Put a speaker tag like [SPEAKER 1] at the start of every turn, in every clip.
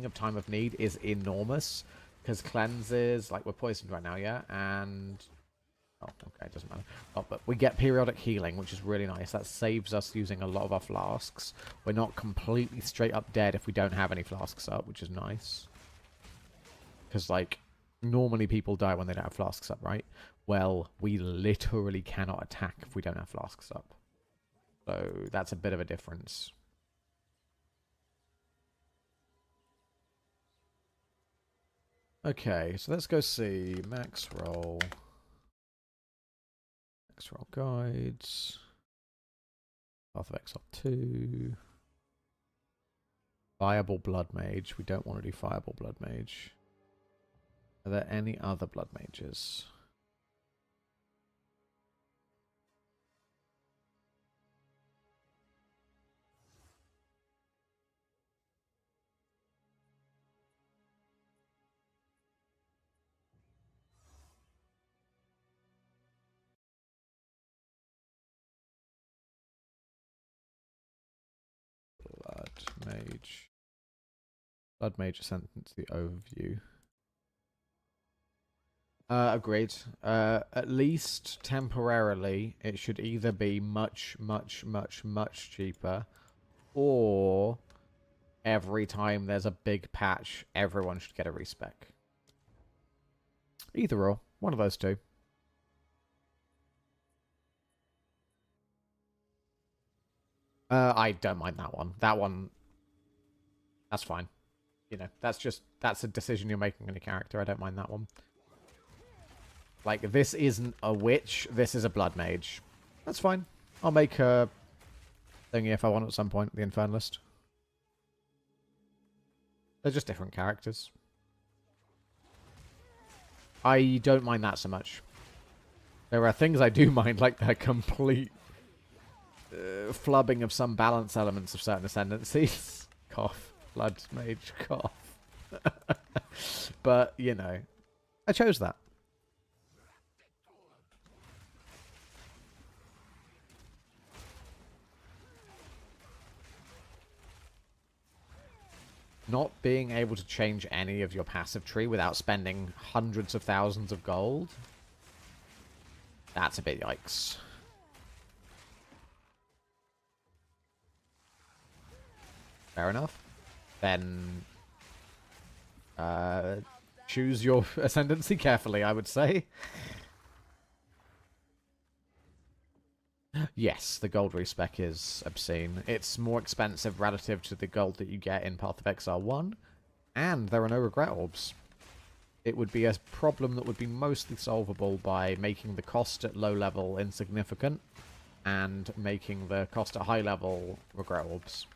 [SPEAKER 1] healing of Time of Need is enormous. Because cleanses, like, we're poisoned right now, yeah? And... oh, okay, it doesn't matter. Oh, but we get periodic healing, which is really nice. That saves us using a lot of our flasks. We're not completely straight up dead if we don't have any flasks up, which is nice. Because, like, normally people die when they don't have flasks up, right? Well, we literally cannot attack if we don't have flasks up. So that's a bit of a difference. Okay, so let's go see max roll. Max roll guides. Path of Exile 2. Viable Blood Mage. We don't want to do Fireball Blood Mage. Are there any other Blood Mages? Blood Mage. Blood Mage Ascendant, the overview. Agreed. At least temporarily, it should either be much, much, much, much cheaper, or every time there's a big patch, everyone should get a respec. Either or. One of those two. I don't mind that one. That one, that's fine. You know, that's a decision you're making on your character. I don't mind that one. Like, this isn't a witch. This is a blood mage. That's fine. I'll make a thingy if I want at some point, the Infernalist. They're just different characters. I don't mind that so much. There are things I do mind, like the complete flubbing of some balance elements of certain ascendancies. Cough. Blood mage cough. But, you know, I chose that. Not being able to change any of your passive tree without spending hundreds of thousands of gold. That's a bit yikes. Fair enough. Then choose your ascendancy carefully, I would say. Yes, the gold respec is obscene. It's more expensive relative to the gold that you get in Path of Exile 1, and there are no regret orbs. It would be a problem that would be mostly solvable by making the cost at low level insignificant, and making the cost at high level regret orbs.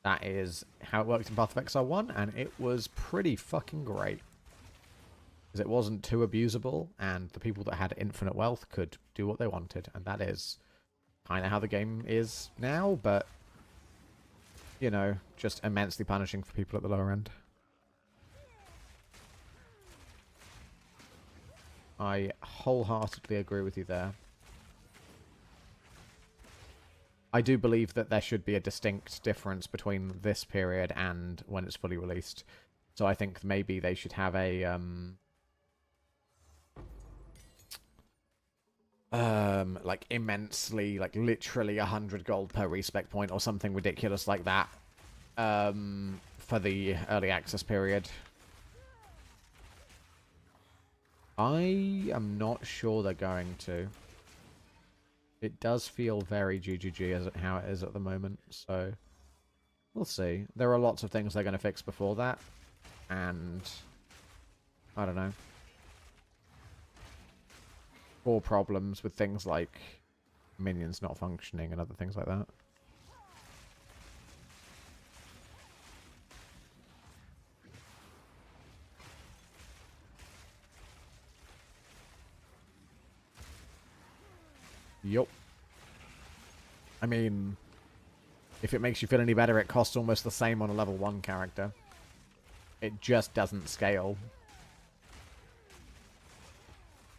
[SPEAKER 1] That is how it worked in Path of Exile 1, and it was pretty fucking great. Because it wasn't too abusable, and the people that had infinite wealth could do what they wanted, and that is kind of how the game is now, but, you know, just immensely punishing for people at the lower end. I wholeheartedly agree with you there. I do believe that there should be a distinct difference between this period and when it's fully released. So I think maybe they should have a like immensely, like literally 100 gold per respec point or something ridiculous like that for the early access period. I am not sure they're going to. It does feel very GGG as how it is at the moment, so we'll see. There are lots of things they're going to fix before that, and I don't know. Core problems with things like minions not functioning and other things like that. Yup. I mean, if it makes you feel any better, it costs almost the same on a level 1 character. It just doesn't scale.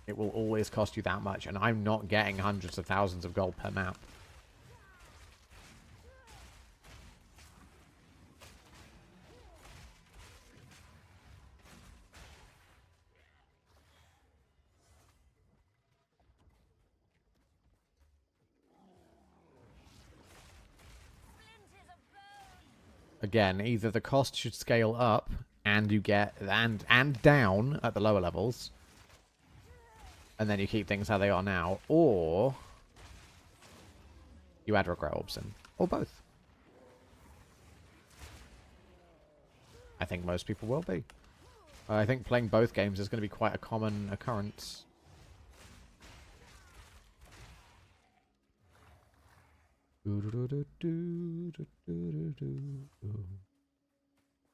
[SPEAKER 1] It will always cost you that much, and I'm not getting hundreds of thousands of gold per map. Again, either the cost should scale up and you get and down at the lower levels, and then you keep things how they are now, or you add regret orbs in, or both. I think most people will be. I think playing both games is going to be quite a common occurrence.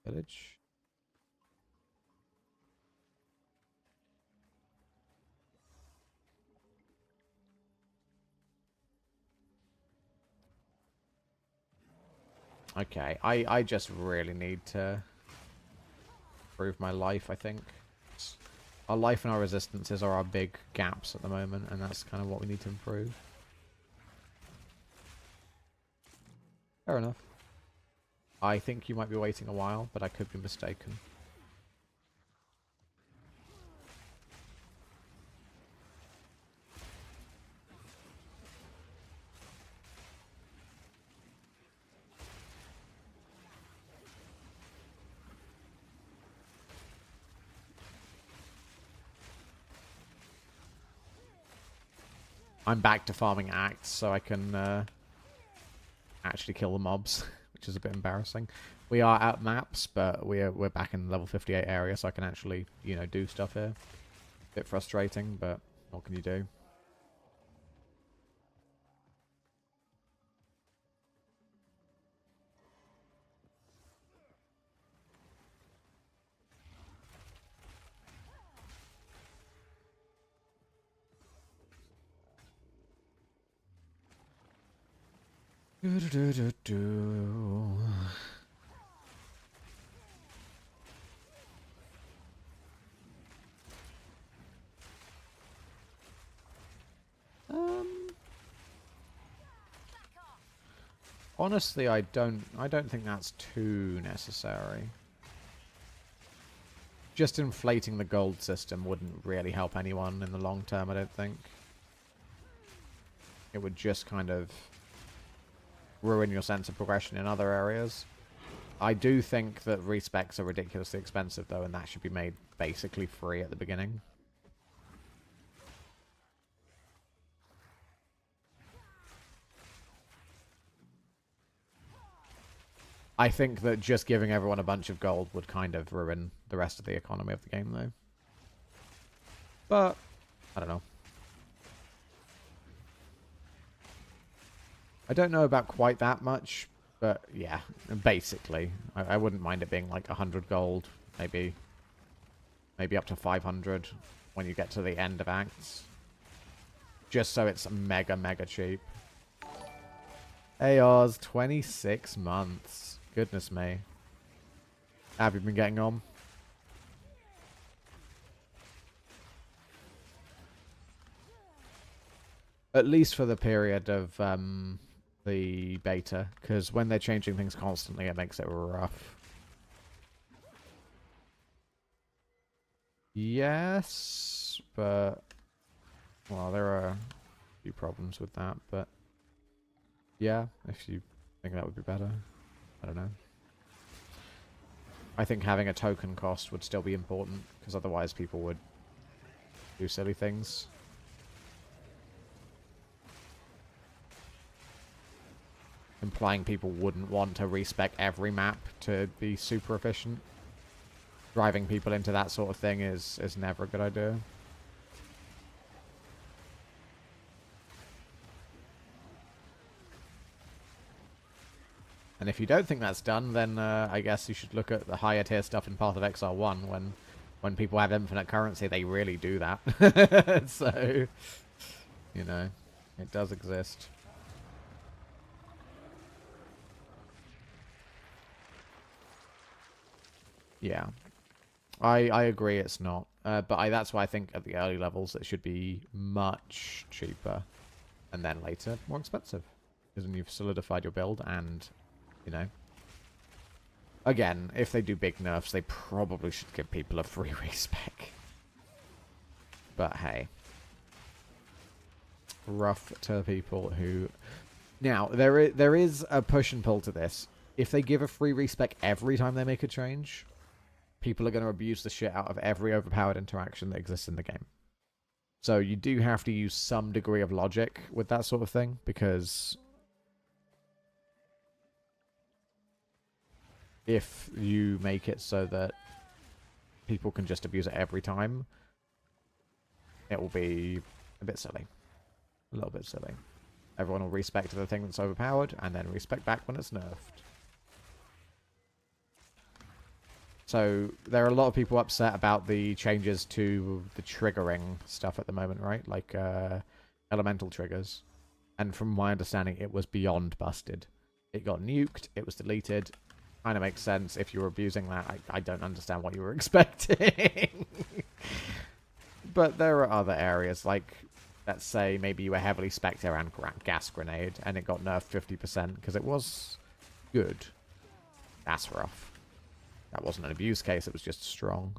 [SPEAKER 1] Village. Okay, I just really need to improve my life, I think. Our life and our resistances are our big gaps at the moment, and that's kind of what we need to improve. Fair enough. I think you might be waiting a while, but I could be mistaken. I'm back to farming acts, so I can actually kill the mobs, which is a bit embarrassing. We are out maps, but we're back in the level 58 area, so I can actually, you know, do stuff here. Bit frustrating, but what can you do? Honestly, I don't think that's too necessary. Just inflating the gold system wouldn't really help anyone in the long term, I don't think. It would just kind of ruin your sense of progression in other areas. I do think that respecs are ridiculously expensive, though, and that should be made basically free at the beginning. I think that just giving everyone a bunch of gold would kind of ruin the rest of the economy of the game, though. But, I don't know. I don't know about quite that much, but yeah, basically. I wouldn't mind it being like 100 gold, maybe up to 500 when you get to the end of acts. Just so it's mega cheap. AR's 26 months. Goodness me. How have you been getting on? At least for the period of the beta, because when they're changing things constantly, it makes it rough. Yes, but well, there are a few problems with that, but yeah, if you think that would be better, I don't know. I think having a token cost would still be important, because otherwise people would do silly things. Implying people wouldn't want to respec every map to be super efficient. Driving people into that sort of thing is never a good idea. And if you don't think that's done, then I guess you should look at the higher tier stuff in Path of Exile 1 when people have infinite currency, they really do that. So, you know, it does exist. Yeah. I agree it's not. But that's why I think at the early levels it should be much cheaper. And then later, more expensive. Because then you've solidified your build and, you know. Again, if they do big nerfs, they probably should give people a free respec. But hey. Rough to people who... Now, there is a push and pull to this. if they give a free respec every time they make a change, people are going to abuse the shit out of every overpowered interaction that exists in the game. So you do have to use some degree of logic with that sort of thing, because if you make it so that people can just abuse it every time, it will be a bit silly. A little bit silly. Everyone will respect the thing that's overpowered, and then respect back when it's nerfed. So there are a lot of people upset about the changes to the triggering stuff at the moment, right? Like elemental triggers. And from my understanding, it was beyond busted. It got nuked, it was deleted. Kind of makes sense. If you were abusing that, I don't understand what you were expecting. But there are other areas, like, let's say maybe you were heavily Spectre and gas grenade, and it got nerfed 50% because it was good. That's rough. That wasn't an abuse case, it was just strong.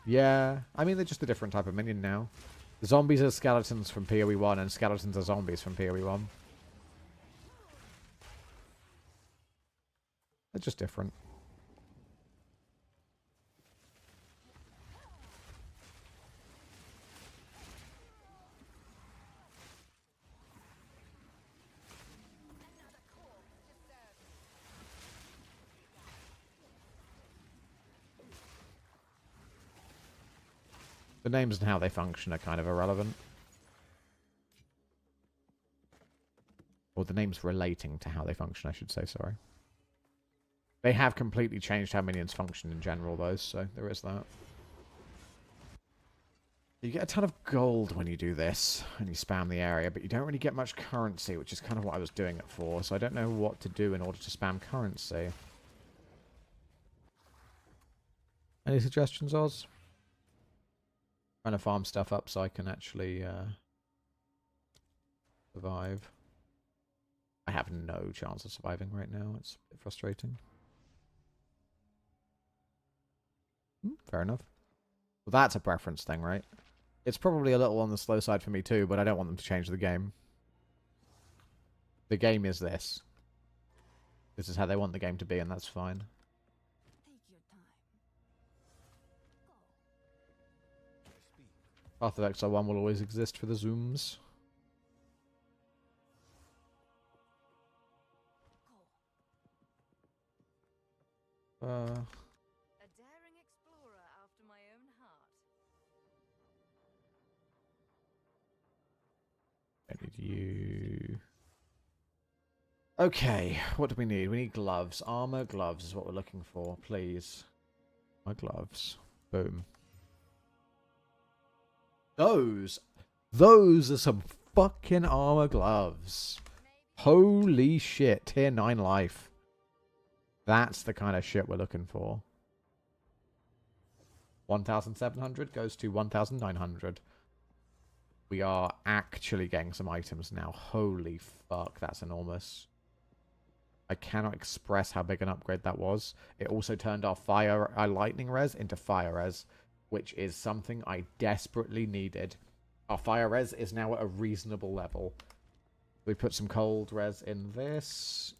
[SPEAKER 1] Yeah, I mean, they're just a different type of minion now. Zombies are skeletons from PoE 1, and skeletons are zombies from PoE 1. They're just different. The names and how they function are kind of irrelevant. Or the names relating to how they function, I should say, sorry. They have completely changed how minions function in general, though, so there is that. You get a ton of gold when you do this, and you spam the area, but you don't really get much currency, which is kind of what I was doing it for, so I don't know what to do in order to spam currency. Any suggestions, Oz? Trying to farm stuff up so I can actually survive. I have no chance of surviving right now. It's a bit frustrating. Fair enough. Well, that's a preference thing, right? It's probably a little on the slow side for me too, but I don't want them to change the game. The game is this. This is how they want the game to be, and that's fine. Path of Exile 1 will always exist for the Zooms.
[SPEAKER 2] A daring explorer after my own heart.
[SPEAKER 1] I need you. Okay, what do we need? We need gloves. Armor, gloves is what we're looking for, please. My gloves. Boom. Those are some fucking armor gloves. Holy shit, tier 9 life. That's the kind of shit we're looking for. 1,700 goes to 1,900. We are actually getting some items now. Holy fuck, that's enormous. I cannot express how big an upgrade that was. It also turned our lightning res into fire res, which is something I desperately needed. Our fire res is now at a reasonable level. We put some cold res in this.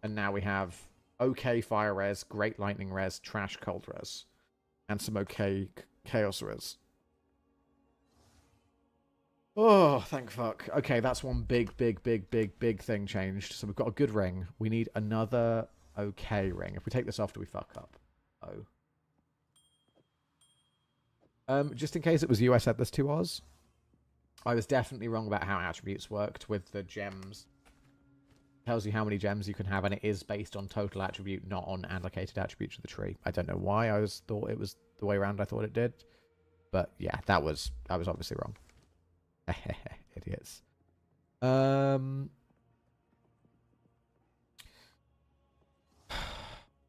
[SPEAKER 1] And now we have okay fire res, great lightning res, trash cold res. And some okay chaos res. Oh, thank fuck. Okay, that's one big thing changed. So we've got a good ring. We need another okay ring. If we take this off, do we fuck up? Oh. Just in case it was you I said this to, Oz. I was definitely wrong about how attributes worked with the gems. Tells you how many gems you can have, and it is based on total attribute, not on allocated attribute to the tree. I don't know why I thought it was the way around I thought it did. But yeah, I was obviously wrong. Idiots.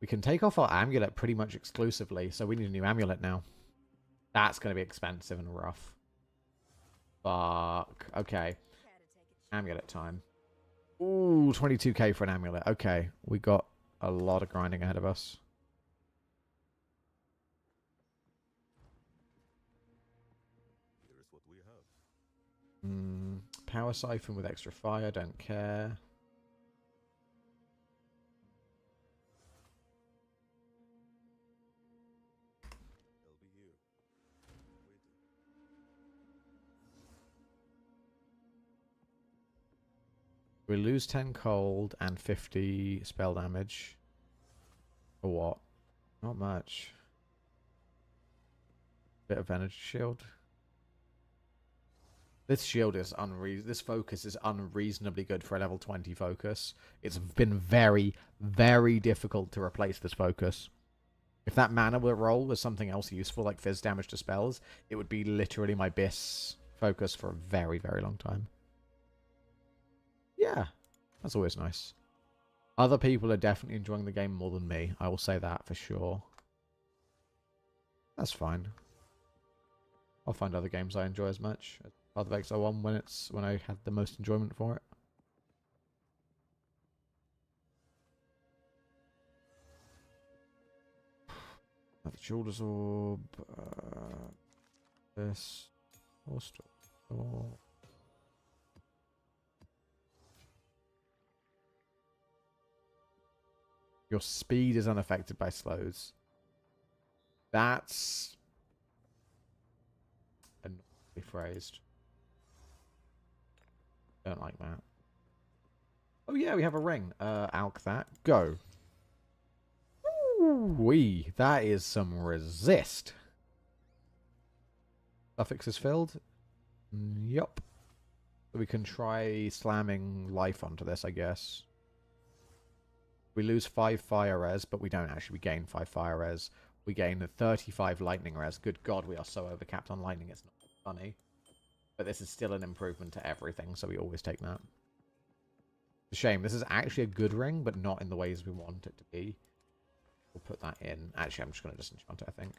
[SPEAKER 1] We can take off our amulet pretty much exclusively, so we need a new amulet now. That's going to be expensive and rough. Fuck. Okay. Amulet time. Ooh, 22k for an amulet. Okay, we got a lot of grinding ahead of us.
[SPEAKER 3] what we have.
[SPEAKER 1] Power siphon with extra fire, don't care.
[SPEAKER 3] I'll be here. Waiting.
[SPEAKER 1] We lose 10 cold and 50 spell damage. For what? Not much. Bit of energy shield. This shield is this focus is unreasonably good for a level 20 focus. It's been very, very difficult to replace this focus. If that mana roll was something else useful, like fizz damage to spells, it would be literally my BIS focus for a very, very long time. Yeah, that's always nice. Other people are definitely enjoying the game more than me. I will say that for sure. That's fine. I'll find other games I enjoy as much. Path of Exile 1 when I had the most enjoyment for it. The Jeweler's Orb. This. Your speed is unaffected by slows. That's annoyingly phrased. Don't like that. Oh yeah, we have a ring. Alk that. Go. Wee, that is some resist. Suffix is filled. Yup. So we can try slamming life onto this, I guess. We lose 5 fire res, but we don't actually. We gain 5 fire res. We gain 35 lightning res. Good God, we are so overcapped on lightning. It's not funny. But this is still an improvement to everything, so we always take that. It's a shame. This is actually a good ring, but not in the ways we want it to be. We'll put that in. Actually, I'm just going to disenchant it, I think.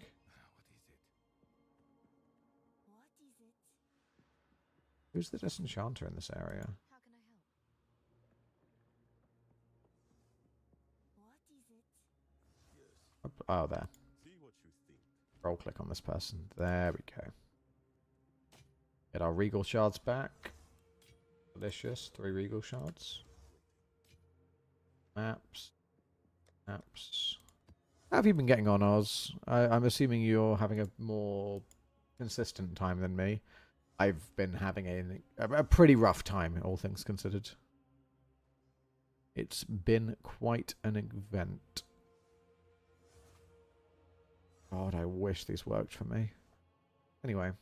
[SPEAKER 2] What is it?
[SPEAKER 1] Who's the disenchanter in this area?
[SPEAKER 2] How can I help? What is it?
[SPEAKER 3] Yes.
[SPEAKER 1] Oh, there.
[SPEAKER 3] See what you think.
[SPEAKER 1] Roll click on this person. There we go. Get our regal shards back. Delicious. 3 regal shards. Maps. Maps. How have you been getting on, Oz? I'm assuming you're having a more consistent time than me. I've been having a pretty rough time, all things considered. It's been quite an event. God, I wish these worked for me. Anyway,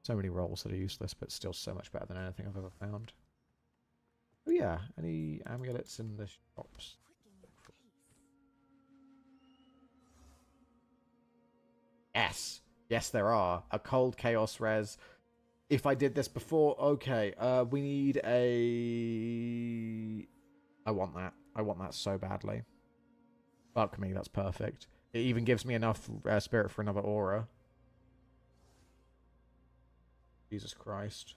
[SPEAKER 1] so many rolls that are useless, but still so much better than anything I've ever found. Oh yeah, any amulets in the shops?
[SPEAKER 2] Quicken your pace.
[SPEAKER 1] Yes! Yes, there are. A cold chaos res. If I did this before, okay. We need a... I want that. I want that so badly. Fuck me, that's perfect. It even gives me enough spirit for another aura. Jesus Christ.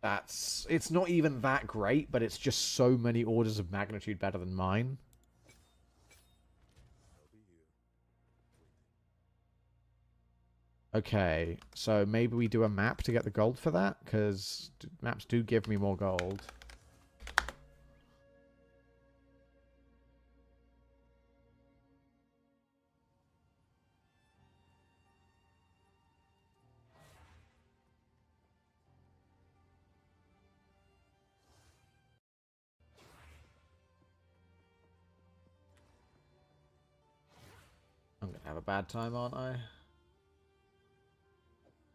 [SPEAKER 1] It's not even that great, but it's just so many orders of magnitude better than mine.
[SPEAKER 3] I'll be here.
[SPEAKER 1] Okay, so maybe we do a map to get the gold for that, because maps do give me more gold. I'm going to have a bad time, aren't I?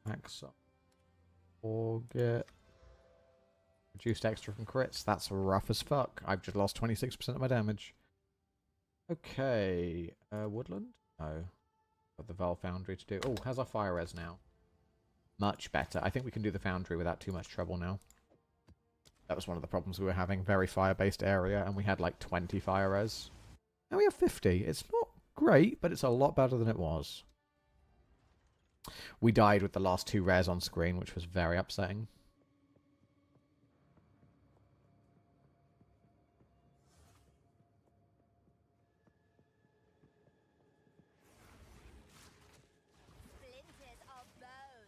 [SPEAKER 1] Max up. Forget. Reduced extra from crits. That's rough as fuck. I've just lost 26% of my damage. Okay. Woodland? No. Got the Val Foundry to do. Oh, how's our fire res now? Much better. I think we can do the Foundry without too much trouble now. That was one of the problems we were having. Very fire-based area, and we had like 20 fire res. Now we have 50. It's not great, but it's a lot better than it was. We died with the last 2 rares on screen, which was very upsetting.
[SPEAKER 2] Splinters of bone.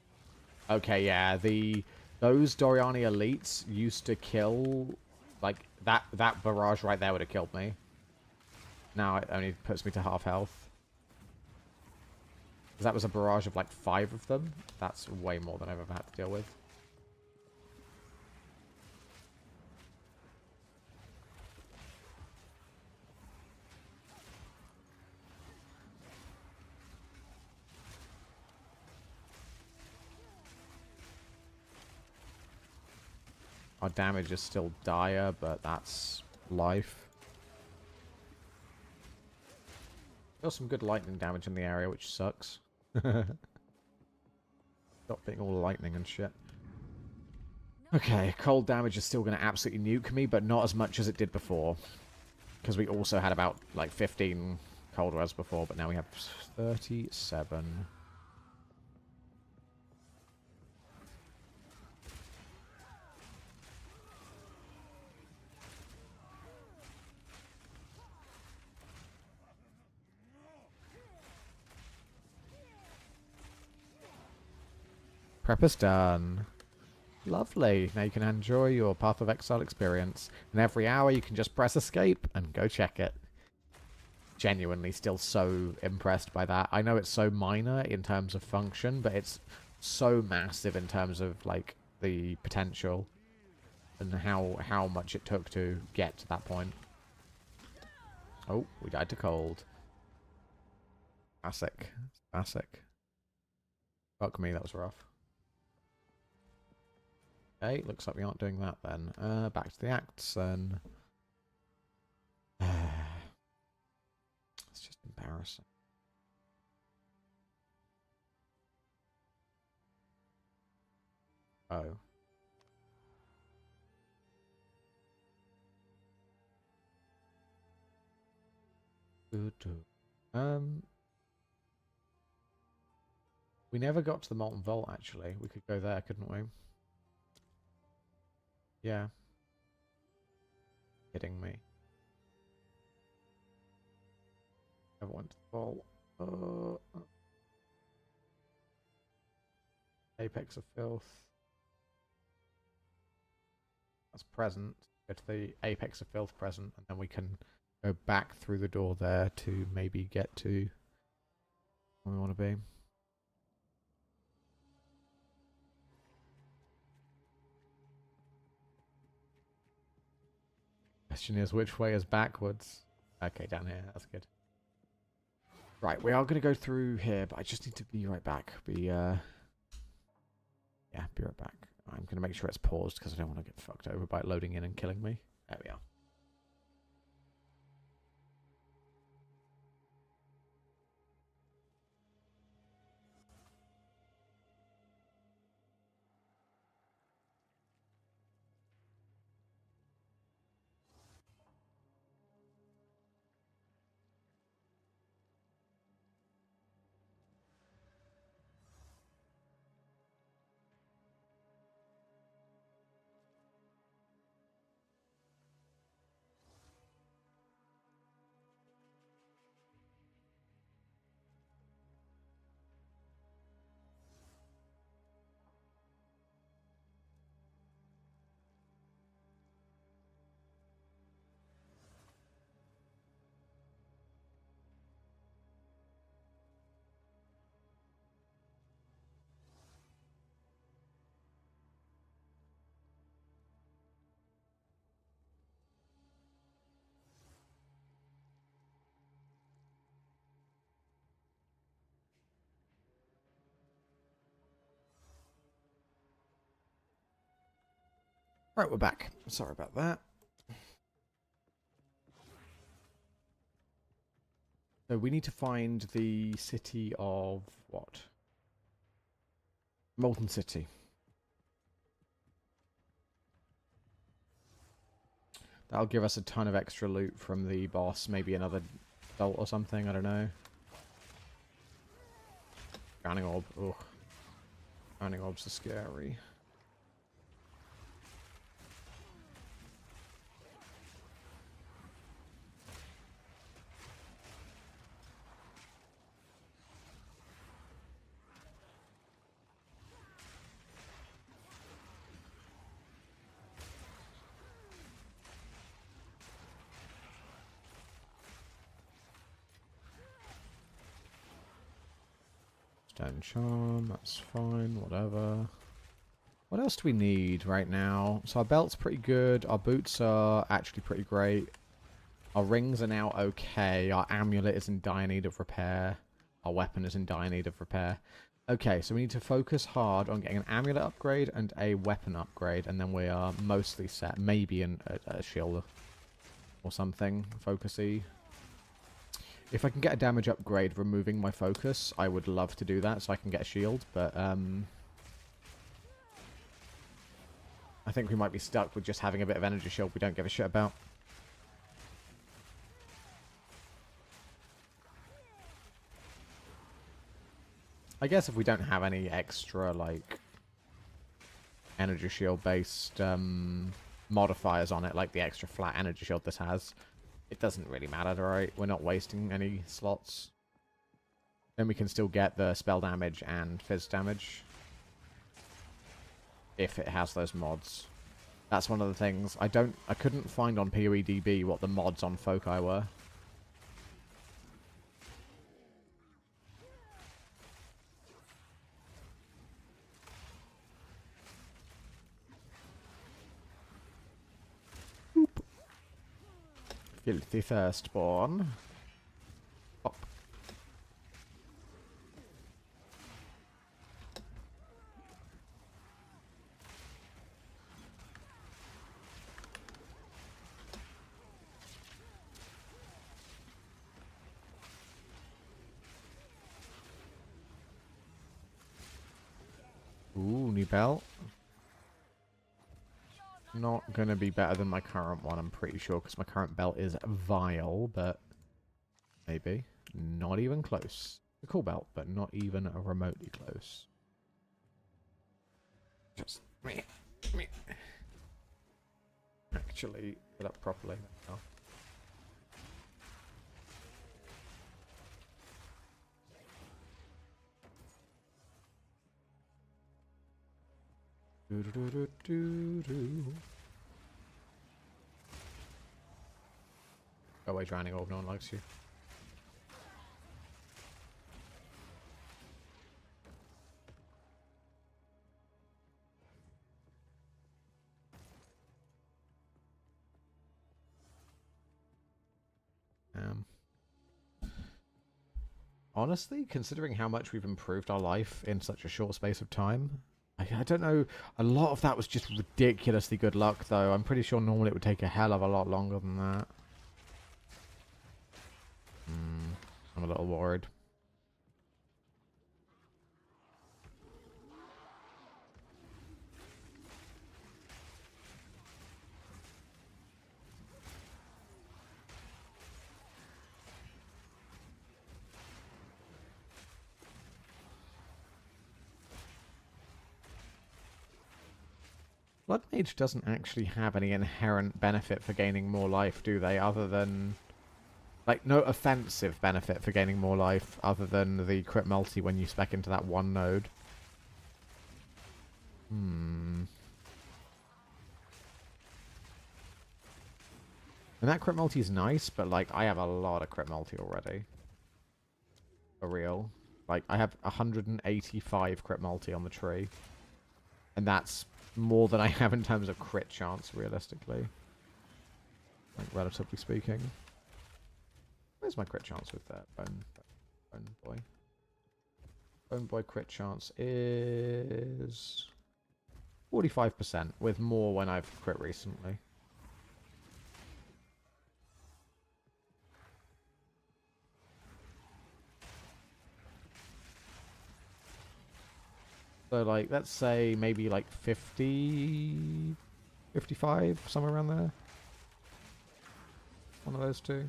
[SPEAKER 1] Okay, yeah, those Doriani elites used to kill, like, that barrage right there would have killed me. Now it only puts me to half health. 'Cause that was a barrage of like 5 of them. That's way more than I've ever had to deal with. Our damage is still dire, but that's life. Still some good lightning damage in the area, which sucks. Stop being all lightning and shit. Okay, cold damage is still going to absolutely nuke me, but not as much as it did before. Because we also had about, like, 15 cold res before, but now we have 37. Prep is done. Lovely. Now you can enjoy your Path of Exile experience. And every hour you can just press escape and go check it. Genuinely still so impressed by that. I know it's so minor in terms of function, but it's so massive in terms of, like, the potential and how much it took to get to that point. Oh, we died to cold. Classic. Classic. Fuck me, that was rough. Okay, looks like we aren't doing that then. Back to the acts then. It's just embarrassing. Oh. We never got to the Molten Vault, actually. We could go there, couldn't we? Yeah. Kidding me. Never went to the vault. Apex of Filth. That's present. Go to the Apex of Filth present, and then we can go back through the door there to maybe get to where we want to be. Question is, which way is backwards? Okay, down here. That's good. Right, we are going to go through here, but I just need to be right back. Yeah, be right back. I'm going to make sure it's paused because I don't want to get fucked over by it loading in and killing me. There we are. Right, we're back. Sorry about that. So we need to find the city of what? Molten City. That'll give us a ton of extra loot from the boss. Maybe another bolt or something. I don't know. Drowning orb. Ugh. Drowning orbs are scary. 10 charm, that's fine, whatever. What else do we need right now? So our belt's pretty good, our boots are actually pretty great. Our rings are now okay, our amulet is in dire need of repair. Our weapon is in dire need of repair. Okay, so we need to focus hard on getting an amulet upgrade and a weapon upgrade, and then we are mostly set. Maybe a shield or something, focusy. If I can get a damage upgrade removing my focus, I would love to do that so I can get a shield, but I think we might be stuck with just having a bit of energy shield we don't give a shit about. I guess if we don't have any extra, like, energy shield based modifiers on it, like the extra flat energy shield this has, it doesn't really matter, right? We're not wasting any slots. Then we can still get the spell damage and fizz damage if it has those mods. That's one of the things. I couldn't find on PoEDB what the mods on Foci were. Filthy Firstborn. Pop. Ooh, new belt. Not going to be better than my current one, I'm pretty sure, because my current belt is vile, but maybe. Not even close. A cool belt, but not even remotely close. Just me. Actually, put up properly. Oh. Do do do do do do. Go away, drowning orb. No one likes you. Honestly, considering how much we've improved our life in such a short space of time, I don't know. A lot of that was just ridiculously good luck, though. I'm pretty sure normally it would take a hell of a lot longer than that. I'm a little worried. Blood Mage doesn't actually have any inherent benefit for gaining more life, do they? Other than... like, no offensive benefit for gaining more life, other than the crit multi when you spec into that one node. And that crit multi is nice, but, like, I have a lot of crit multi already. For real. Like, I have 185 crit multi on the tree. And that's more than I have in terms of crit chance, realistically. Like, relatively speaking. Where's my crit chance with that? Bone boy. Bone boy crit chance is 45%, with more when I've crit recently. So, like, let's say maybe like 50, 55, somewhere around there. One of those two.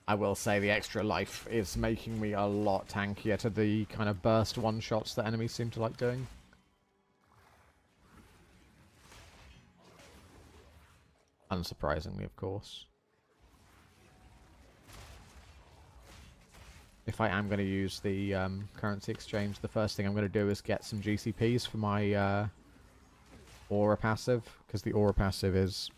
[SPEAKER 1] I will say the extra life is making me a lot tankier to the kind of burst one-shots that enemies seem to like doing. Unsurprisingly, of course. If I am going to use the currency exchange, the first thing I'm going to do is get some GCPs for my aura passive, because the aura passive is...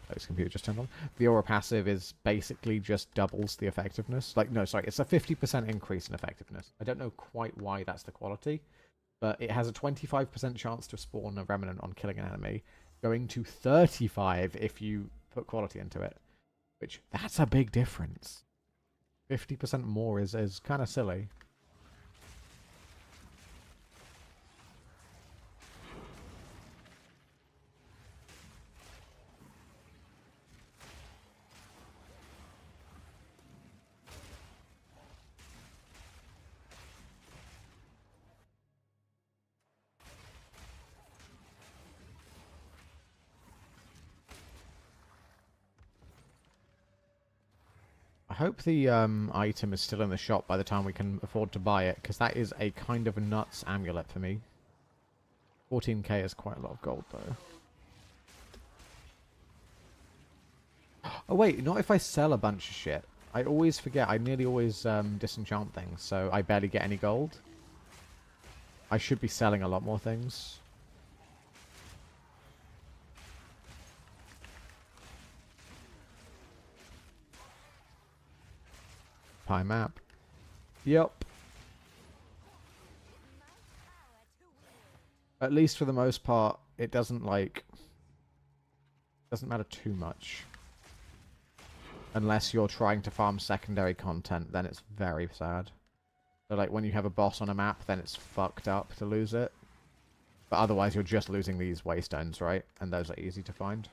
[SPEAKER 1] Oh, his computer just turned on. The aura passive is basically just doubles the effectiveness. Like, no, sorry, it's a 50% increase in effectiveness. I don't know quite why that's the quality, but it has a 25% chance to spawn a remnant on killing an enemy, going to 35 if you put quality into it, which, that's a big difference. 50% more is kind of silly. I hope the item is still in the shop by the time we can afford to buy it, because that is a kind of nuts amulet for me. 14k is quite a lot of gold, though. Oh, wait, not if I sell a bunch of shit. I always forget. I nearly always disenchant things, so I barely get any gold. I should be selling a lot more things. Pie map. Yep. At least for the most part, it doesn't, like... doesn't matter too much. Unless you're trying to farm secondary content, then it's very sad. So, like, when you have a boss on a map, then it's fucked up to lose it. But otherwise, you're just losing these waystones, right? And those are easy to find.